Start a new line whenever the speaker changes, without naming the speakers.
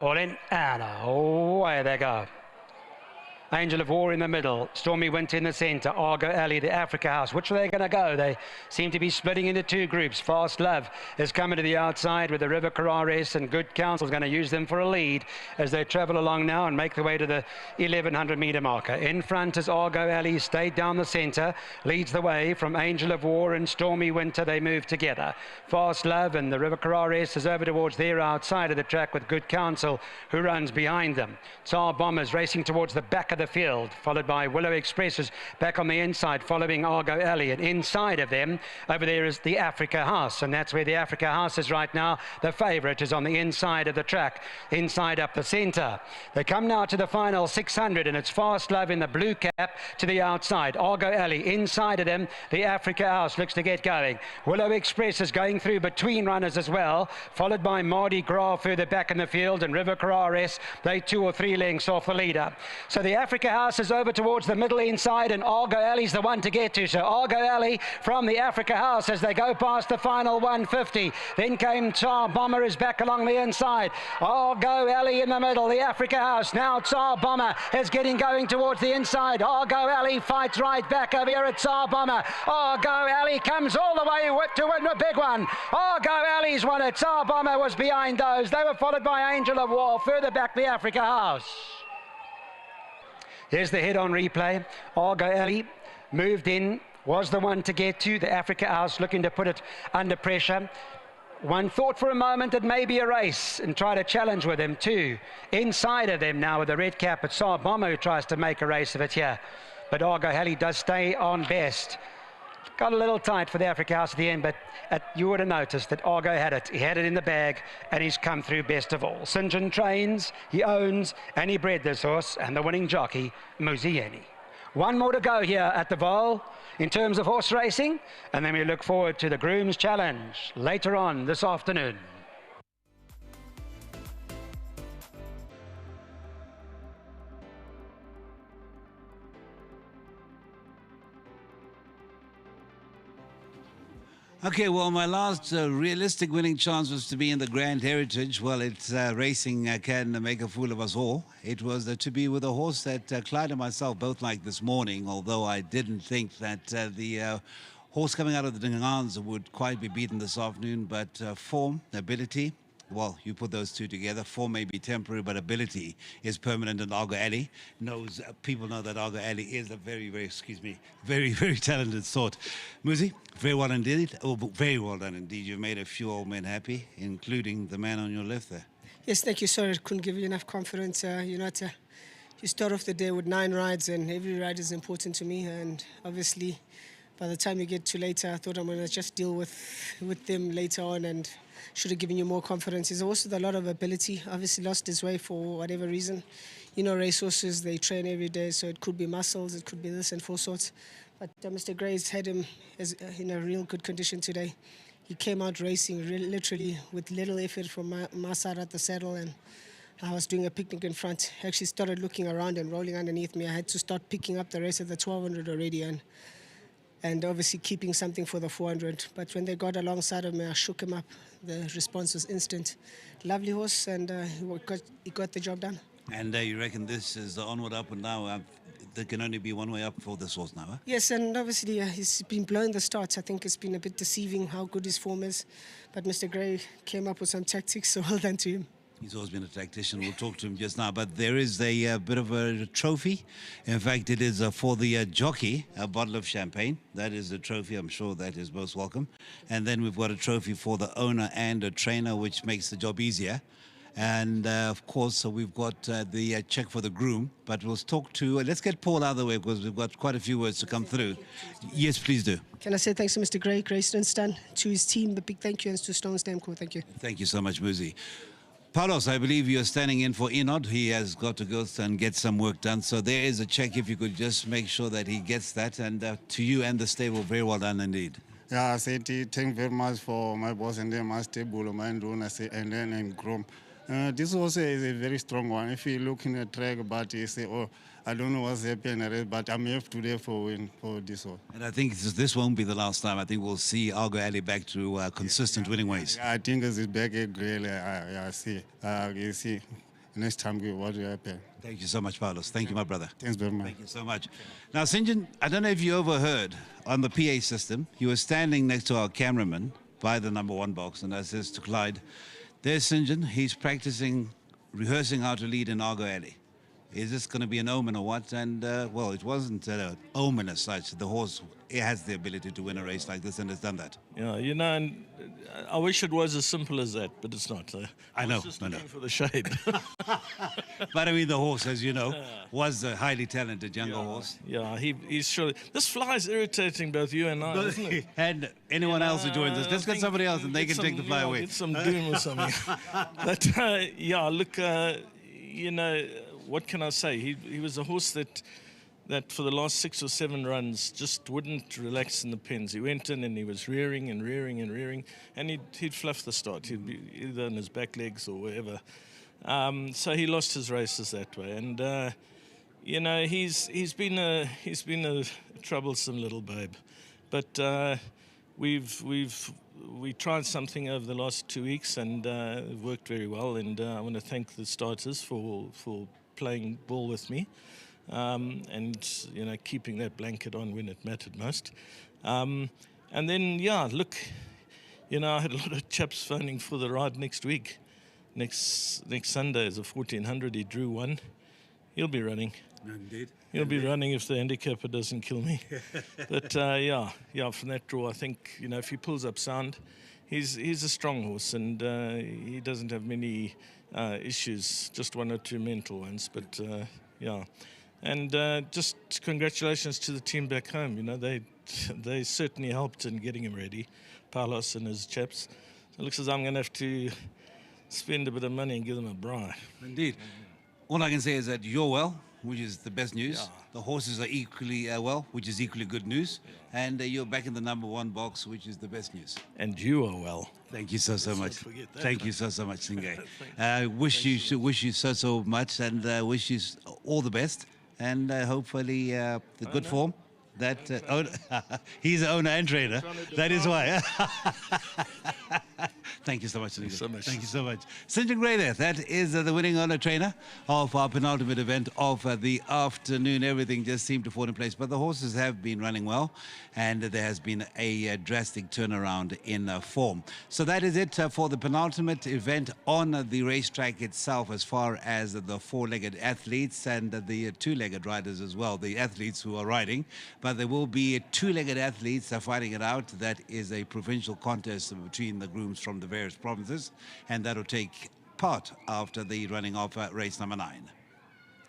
All in, and away they go. Angel of War in the middle, Stormy Winter in the centre, Argo Alley, the Africa House. Which way are they going to go? They seem to be splitting into two groups. Fast Love is coming to the outside with the River Carares, and Good Counsel is going to use them for a lead as they travel along now and make their way to the 1100 metre marker. In front is Argo Alley, stayed down the centre, leads the way from Angel of War and Stormy Winter. They move together. Fast Love and the River Carares is over towards their outside of the track with Good Counsel, who runs behind them. Tsar Bombers racing towards the back of the field, followed by Willow Expresses back on the inside, following Argo Alley, and inside of them over there is the Africa House, and that's where the Africa House is right now. The favourite is on the inside of the track, inside up the centre. They come now to the final 600, and it's Fast Love in the blue cap to the outside. Argo Alley inside of them. The Africa House looks to get going. Willow Express is going through between runners as well, followed by Mardi Gras further back in the field, and River Carares, they 2 or 3 lengths off the leader. So the Africa House is over towards the middle inside, and Argo Alley's the one to get to. So Argo Alley from the Africa House as they go past the final 150. Then came Tsar Bomber is back along the inside. Argo Alley in the middle, the Africa House. Now Tsar Bomber is getting going towards the inside. Argo Alley fights right back over here at Tsar Bomber. Argo Alley comes all the way to win a big one. Argo Alley's won it. Tsar Bomber was behind those. They were followed by Angel of War. Further back, the Africa House. Here's the head on replay. Argo Alley moved in, was the one to get to. The Africa House looking to put it under pressure. One thought for a moment it may be a race and try to challenge with him too. Inside of them now with the red cap, it's Tsar Bomber who tries to make a race of it here. But Argo Alley does stay on best. Got a little tight for the Africa House at the end, but you would have noticed that Argo had it. He had it in the bag, and he's come through best of all. St. John trains, he owns, and he bred this horse, and the winning jockey, Muzieni. One more to go here at the VAAL in terms of horse racing, and then we look forward to the Groom's Challenge later on this afternoon.
Okay, well, my last realistic winning chance was to be in the Grand Heritage. Well, it's racing can make a fool of us all. It was to be with a horse that Clyde and myself both liked this morning, although I didn't think that the horse coming out of the Dingans would quite be beaten this afternoon, but form, ability, well, you put those two together. Form may be temporary, but ability is permanent. And Argo Alley people know that Argo Alley is a very, very talented sort. Muzi, very well indeed. Oh, very well done indeed. You've made a few old men happy, including the man on your left there.
Yes, thank you, sir. I couldn't give you enough confidence. You start off the day with 9 rides, and every ride is important to me. And obviously, by the time you get to later, I thought I'm going to just deal with them later on, and should have given you more confidence. He's also a lot of ability. Obviously lost his way for whatever reason. You know, racehorses, they train every day, so it could be muscles, it could be this and all sorts. But Mr. Gray's had him in a real good condition today. He came out racing literally with little effort from my side at the saddle, and I was doing a picnic in front. I actually started looking around and rolling underneath me. I had to start picking up the rest of the 1200 already, and obviously keeping something for the 400. But when they got alongside of me, I shook him up. The response was instant. Lovely horse, and he got the job done.
And you reckon this is the onward up and now? There can only be one way up for this horse now, huh?
Yes, and obviously he's been blowing the starts. I think it's been a bit deceiving how good his form is. But Mr. Gray came up with some tactics, so well done to him.
He's always been a tactician. We'll talk to him just now. But there is a bit of a trophy. In fact, it is for the jockey, a bottle of champagne. That is the trophy. I'm sure that is most welcome. And then we've got a trophy for the owner and a trainer, which makes the job easier. And, of course, so we've got the check for the groom. But we'll talk to... let's get Paul out of the way, because we've got quite a few words to come through. Yes, please do.
Can I say thanks to Mr. Gray, Grayston Stan, to his team, a big thank you, and to Stones Damco. Thank you.
Thank you so much, Muzi. Paulos, I believe you're standing in for Enod. He has got to go and get some work done. So there is a check, if you could just make sure that he gets that. And to you and the stable, very well done indeed.
Yeah, I say thank you very much for my boss and then my stable, my owner, and then and Grom. This also is a very strong one. If you look in the track, but you say, oh, I don't know what's happening, but I'm here today for win for this one.
And I think this won't be the last time. I think we'll see Argo Alley back to consistent winning ways.
Yeah, I think it's back at Grail. I see. You see, next time what will happen.
Thank you so much, Paulos. Thank you, my brother.
Thanks very much.
Thank you so much. Now, St. John, I don't know if you overheard on the PA system, you were standing next to our cameraman by the number 1 box, and I says to Clyde, there's St. John, he's practicing, rehearsing how to lead in Argo Alley. Is this going to be an omen or what? And, well, it wasn't an omen as such. The horse, it has the ability to win a race like this, and it's done that.
Yeah, you know, and I wish it was as simple as that, but it's not.
I know,
was just
I know.
looking for the shade.
But I mean, the horse, as you know, was a highly talented younger horse.
Yeah, he's sure. This fly is irritating both you and I, isn't it?
And anyone else who joins us, let's get somebody else and they can take the fly away.
Get some doom or something. But, yeah, look, you know, what can I say? He was a horse that for the last 6 or 7 runs just wouldn't relax in the pens. He went in and he was rearing and rearing and rearing, and he'd fluff the start. He'd be either on his back legs or wherever. So he lost his races that way, and you know, he's been a troublesome little babe, but we tried something over the last 2 weeks and it worked very well, and I want to thank the starters for playing ball with me, and you know, keeping that blanket on when it mattered most. And then, yeah, look, you know, I had a lot of chaps phoning for the ride next week. Next Sunday is a 1400. He drew 1. He'll be running.
Indeed.
He'll be running if the handicapper doesn't kill me. But yeah, from that draw, I think, you know, if he pulls up sound, he's a strong horse, and he doesn't have many issues, just 1 or 2 mental ones. But yeah, and just congratulations to the team back home. You know, they certainly helped in getting him ready, Paulos and his chaps. So it looks as though I'm going to have to spend a bit of money and give them a bri.
Indeed. All I can say is that you're well, which is the best news.
Yeah.
The horses are equally well, which is equally good news. Yeah. And you're back in the number 1 box, which is the best news.
And you are well.
Thank you so
Let's
much.
not forget that.
Thank you so much, Singay. Wish you so much, and wish you all the best, and hopefully the good form. That he's the owner and trainer. That is why. Thank you so much. Thank you so much. St. John Gray there. That is the winning owner trainer of our penultimate event of the afternoon. Everything just seemed to fall in place. But the horses have been running well, and there has been a drastic turnaround in form. So that is it for the penultimate event on the racetrack itself, as far as the 4-legged athletes and the 2-legged riders as well, the athletes who are riding. But there will be 2-legged athletes fighting it out. That is a provincial contest between the grooms from the various provinces, and that will take part after the running of race number 9.